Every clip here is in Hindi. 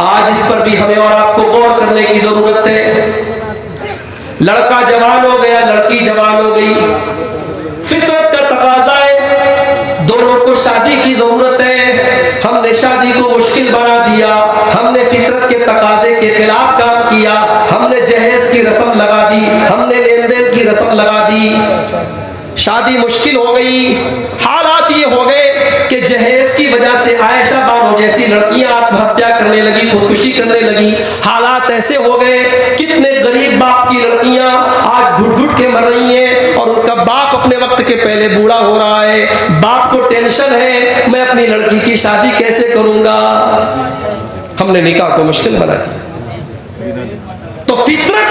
आज इस पर भी हमें और आपको गौर करने की जरूरत है। लड़का जवान हो गया, लड़की जवान हो गई, फितरत का तकाजा है, दोनों को शादी की जरूरत है। हमने शादी को मुश्किल बना दिया, हमने फितरत के तकाजे के खिलाफ काम किया, हमने जहेज की रस्म लगा दी, हमने लेन देन की रस्म लगा दी, शादी मुश्किल हो गई। हालात ये हो गए कि जहेज की वजह से आयशा बानो जैसी लड़कियां आत्महत्या करने लगी, खुदकुशी करने लगी। हालात ऐसे हो गए, कितने गरीब बाप की लड़कियां आज घुट घुट के मर रही हैं और उनका बाप अपने वक्त के पहले बूढ़ा हो रहा है। बाप को टेंशन है, मैं अपनी लड़की की शादी कैसे करूंगा। हमने निकाह को मुश्किल बना दिया। तो फितरत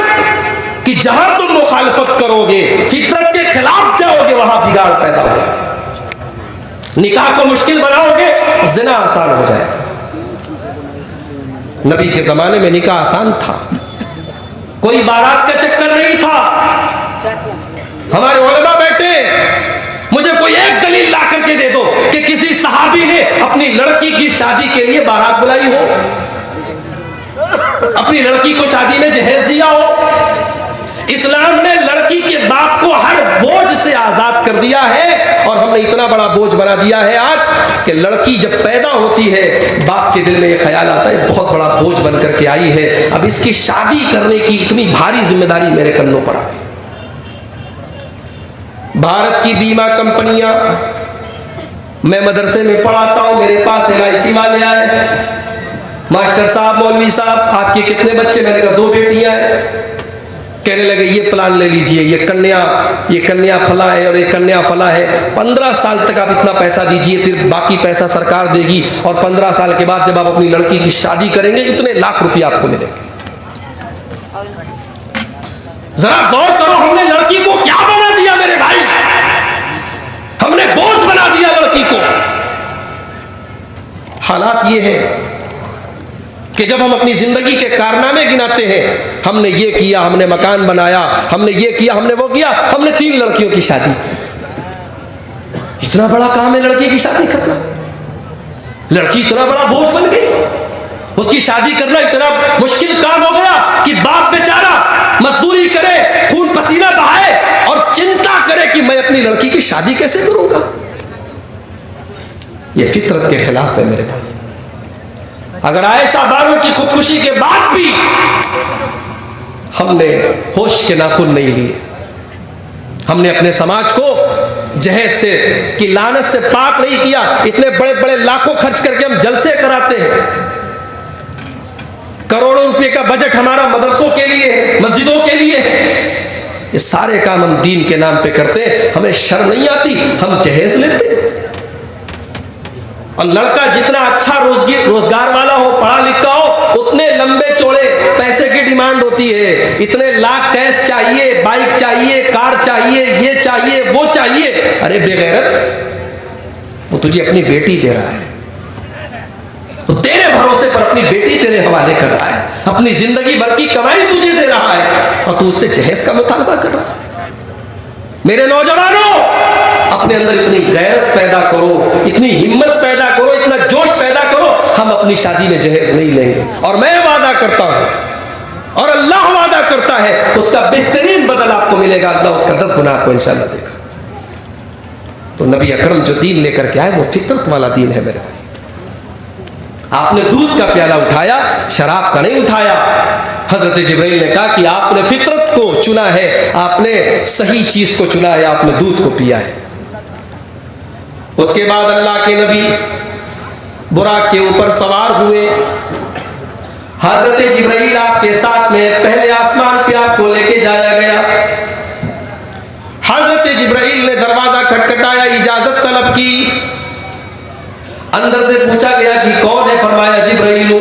कि जहां तुम मुखालफत करोगे, फितरत के खिलाफ जाओगे, वहां बिगाड़ पैदा होगा। निकाह को मुश्किल बनाओगे, जिना आसान हो जाएगा। नबी के जमाने में निकाह आसान था, कोई बारात का चक्कर नहीं था। हमारे उलमा बैठे, मुझे कोई एक दलील ला करके दे दो कि किसी सहाबी ने अपनी लड़की की शादी के लिए बारात बुलाई हो, अपनी लड़की को शादी में जहेज दिया हो। इस्लाम ने लड़की के बाप को हर बोझ से आजाद कर दिया है और हमने इतना बड़ा बोझ बना दिया है आज कि लड़की जब पैदा होती है बाप के दिल में यह ख्याल आता है बहुत बड़ा बोझ बन करके आई है, अब इसकी शादी करने की इतनी भारी जिम्मेदारी मेरे कंधों पर आ गई। भारत की बीमा कंपनियां, मैं मदरसे में पढ़ाता हूं, मेरे पास LIC वाले आए, मास्टर साहब, मौलवी साहब, आपके कितने बच्चे? मैंने कहा 2 बेटियां हैं। कहने लगे ये प्लान ले लीजिए, ये कन्या फला है और ये कन्या फला है, 15 साल तक आप इतना पैसा दीजिए, फिर बाकी पैसा सरकार देगी और 15 साल के बाद जब आप अपनी लड़की की शादी करेंगे इतने लाख रुपए आपको मिलेंगे। जरा गौर करो, हमने लड़की को क्या बना दिया मेरे भाई, हमने बोझ बना दिया लड़की को। हालात ये है कि जब हम अपनी जिंदगी के कारनामे गिनाते हैं, हमने ये किया, हमने मकान बनाया, हमने ये किया, हमने वो किया, हमने 3 लड़कियों की शादी की। इतना बड़ा काम है लड़की की शादी करना, लड़की इतना बड़ा बोझ बन गई, उसकी शादी करना इतना मुश्किल काम हो गया कि बाप बेचारा मजदूरी करे, खून पसीना बहाए और चिंता करे कि मैं अपनी लड़की की शादी कैसे करूंगा। यह फितरत के खिलाफ है मेरे भाई। अगर आयशा बानो की खुदकुशी के बाद भी हमने होश के नाखून नहीं लिए, हमने अपने समाज को जहेज से की लानत से पाक नहीं किया, इतने बड़े बड़े लाखों खर्च करके हम जलसे कराते हैं, करोड़ों रुपए का बजट हमारा मदरसों के लिए है, मस्जिदों के लिए है, ये सारे काम हम दीन के नाम पे करते हैं, हमें शर्म नहीं आती, हम जहेज लेते हैं। और लड़का जितना अच्छा रोजगार वाला हो, पढ़ा लिखा हो, उतने लंबे चौड़े पैसे की डिमांड होती है, इतने लाख कैश चाहिए, बाइक चाहिए, कार चाहिए, ये चाहिए, वो चाहिए। अरे बेगैरत, वो तुझे अपनी बेटी दे रहा है, तो तेरे भरोसे पर अपनी बेटी तेरे हवाले कर रहा है, अपनी जिंदगी भर की कमाई तुझे दे रहा है और तू उससे जहेज का मुतालबा कर रहा है। मेरे नौजवानों, अपने अंदर इतनी गैरत पैदा करो, इतनी हिम्मत पैदा करो, इतना जोश पैदा करो, हम अपनी शादी में जहेज नहीं लेंगे। और मैं वादा करता हूं और अल्लाह वादा करता है उसका बेहतरीन बदल आपको मिलेगा, अल्लाह उसका 10 गुना आपको इंशाअल्लाह देगा। तो नबी अकरम जो दीन लेकर के आए वो फितरत वाला दीन है मेरे भाई। आपने दूध का प्याला उठाया, शराब का नहीं उठाया। हजरत जिब्राइल ने कहा कि आपने फितरत को चुना है, आपने सही चीज को चुना है, आपने दूध को पिया है। उसके बाद अल्लाह के नबी बुराक के ऊपर सवार हुए, हजरत जिब्राइल आपके साथ में पहले आसमान पे आपको लेके जाया गया। हजरत जिब्राइल ने दरवाजा खटखटाया, इजाजत तलब की, अंदर से पूछा गया कि कौन है? फरमाया जिब्राइल।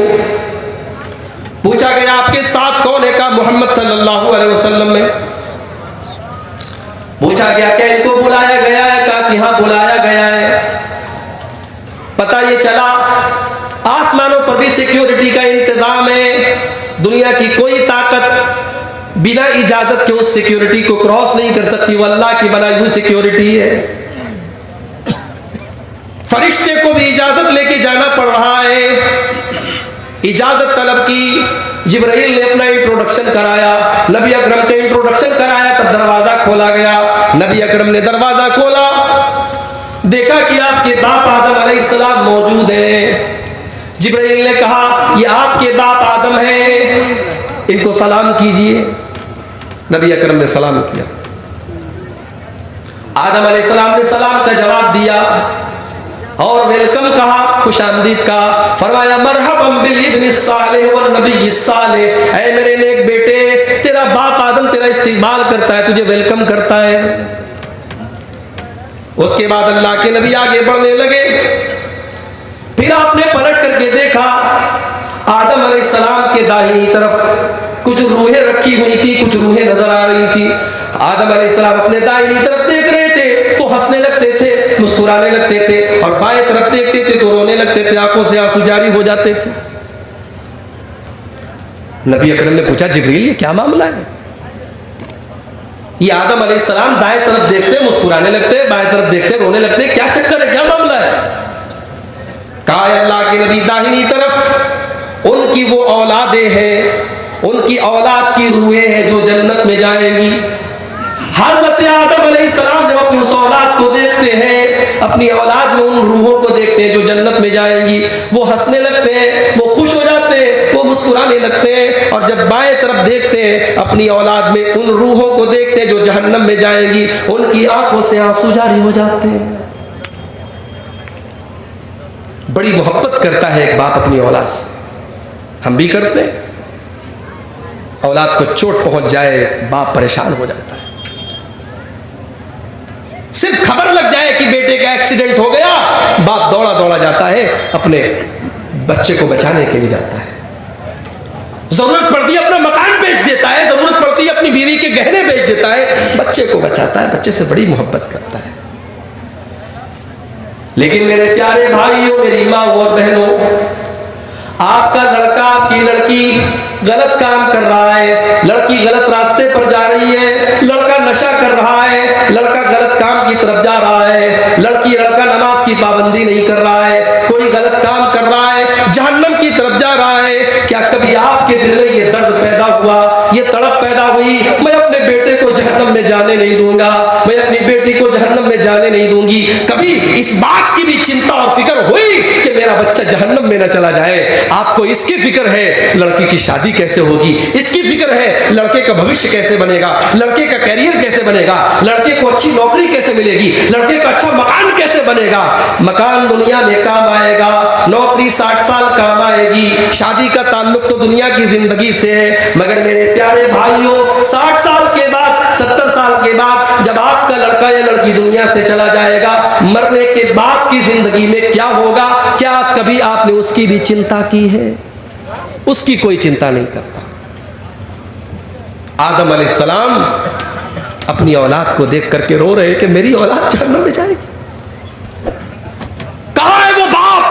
पूछा गया आपके साथ कौन है? कहा मोहम्मद सल्लल्लाहु अलैहि वसल्लम में। पूछा गया क्या इनको बुलाया गया है? कहा कि हाँ बुलाया गया है। पता ये चला आसमानों पर भी सिक्योरिटी का इंतजाम है, दुनिया की कोई ताकत बिना इजाजत के उस सिक्योरिटी को क्रॉस नहीं कर सकती, वो अल्लाह की बनाई हुई सिक्योरिटी है। फरिश्ते को भी इजाजत लेके जाना पड़ रहा है, इजाजत तलब की। जिब्राइल ने अपना इंट्रोडक्शन कराया, नबी अकरम का इंट्रोडक्शन कराया, तब दरवाजा खोला गया। नबी अकरम ने दरवाजा खोला, देखा कि आपके बाप आदम अलैहिस्सलाम मौजूद हैं। जिब्राइल ने कहा ये आपके बाप आदम हैं, इनको सलाम कीजिए। नबी अकरम ने सलाम किया। आदम अलैहिस्सलाम ने सलाम का जवाब दिया और वेलकम कहा, खुशामदीद कहा। फरमाया मरहबन बिल इब्न सालेह व नबी सालेह, ऐ मेरे नेक बेटे, तेरा बाप आदम तेरा इस्तेमाल करता है, तुझे वेलकम करता है। उसके बाद अल्लाह के नबी आगे बढ़ने लगे। फिर आपने पलट करके देखा, आदम अलैहिस्सलाम के दाहिनी तरफ कुछ रूहें रखी हुई थी, कुछ रूहें नजर आ रही थी। आदम अलैहिस्सलाम अपने दाहिनी तरफ देख रहे थे तो हंसने लगते थे, मुस्कुराने लगते थे, और बाएं तरफ देखते थे तो रोने लगते थे, आंखों से आंसू जारी हो जाते थे। नबी अकरम ने पूछा, जिब्रील ये क्या मामला है? ये आदम अलैहिस्सलाम दाएं तरफ देखते मुस्कुराने लगते, बाएं तरफ देखते रोने लगते, क्या चक्कर है, क्या मामला है? कहा अल्लाह के नबी, दाहिनी तरफ उनकी वो औलादें हैं, उनकी औलाद की रूहें हैं जो जन्नत में जाएंगी। हज़रत आदम अलैहिस्सलाम जब अपनी उस औलाद को देखते हैं, अपनी औलाद में उन रूहों को देखते हैं जो जन्नत में जाएंगी, वो हंसने लगते हैं, वो खुश हो जाते हैं, वो मुस्कुराने लगते हैं। और जब बाएं तरफ देखते हैं, अपनी औलाद में उन रूहों को देखते हैं जो जहन्नम में जाएंगी, उनकी आंखों से आंसू जारी हो जाते हैं। बड़ी मोहब्बत करता है एक बाप अपनी औलाद से, हम भी करते हैं। औलाद को चोट पहुंच जाए, बाप परेशान हो जाता है। सिर्फ खबर लग जाए कि बेटे का एक्सीडेंट हो गया, बाप दौड़ा दौड़ा जाता है, अपने बच्चे को बचाने के लिए जाता है। जरूरत पड़ती है अपना मकान बेच देता है, जरूरत पड़ती है अपनी बीवी के गहने बेच देता है, बच्चे को बचाता है, बच्चे से बड़ी मोहब्बत करता है। लेकिन मेरे प्यारे भाइयों, मेरी माँ और बहनों, आपका लड़का, आपकी लड़की गलत काम कर रहा है, लड़की गलत रास्ते पर जा रही है, लड़का नशा कर रहा है, लड़का गलत काम की तरफ जा रहा है, लड़का नमाज की पाबंदी नहीं कर रहा है, कोई गलत काम कर रहा है, जहन्नम की तरफ जा रहा है। क्या कभी आपके दिल में ये दर्द पैदा हुआ, ये तड़प पैदा हुई, मैं अपने बेटे को जहन्नम में जाने नहीं दूंगा, मैं अपनी बेटी को जहन्नम में जाने नहीं दूंगी? कभी इस बात की भी चिंता और फिक्र हुई कि मेरा बच्चा जहन्नम में न चला जाए? आपको इसकी फिक्र है लड़की की शादी कैसे होगी, इसकी फिक्र है लड़के का भविष्य कैसे बनेगा, लड़के का कैरियर कैसे बनेगा, लड़के को अच्छी नौकरी कैसे मिलेगी, लड़के का अच्छा मकान कैसे बनेगा। मकान दुनिया में काम आएगा, नौकरी 60 साल काम आएगी, शादी का ताल्लुक तो दुनिया की जिंदगी से है। मगर मेरे प्यारे भाइयों, 60 साल के बाद, 70 साल के बाद जब आपका लड़का या लड़की दुनिया से चला जाएगा, मरने के बाद की जिंदगी में क्या होगा, क्या कभी आपने उसकी भी चिंता की है? उसकी कोई चिंता नहीं करता। आदम अलैहिस्सलाम अपनी औलाद को देख करके रो रहे कि मेरी औलाद जहन्नम में जाएगी। कहां है वो बाप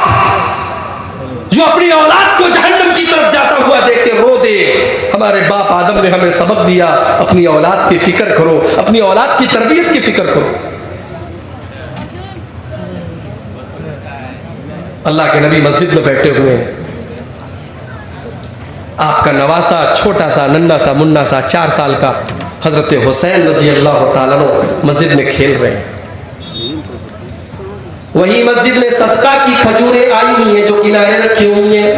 जो अपनी औलाद को जहन्नम की तरफ जाता हुआ देख के रो दे? हमारे बाप आदम ने हमें सबक दिया, अपनी औलाद की फिक्र करो, अपनी औलाद की तरबियत की फिक्र करो। अल्लाह के नबी मस्जिद में बैठे हुए हैं, आपका नवासा, छोटा सा नन्ना सा मुन्ना सा 4 साल का हजरत हुसैन रजी अल्लाह तआला अन्हु मस्जिद में खेल रहे हैं। वही मस्जिद में सदका की खजूरें आई हुई हैं जो किनारे रखी हुई हैं।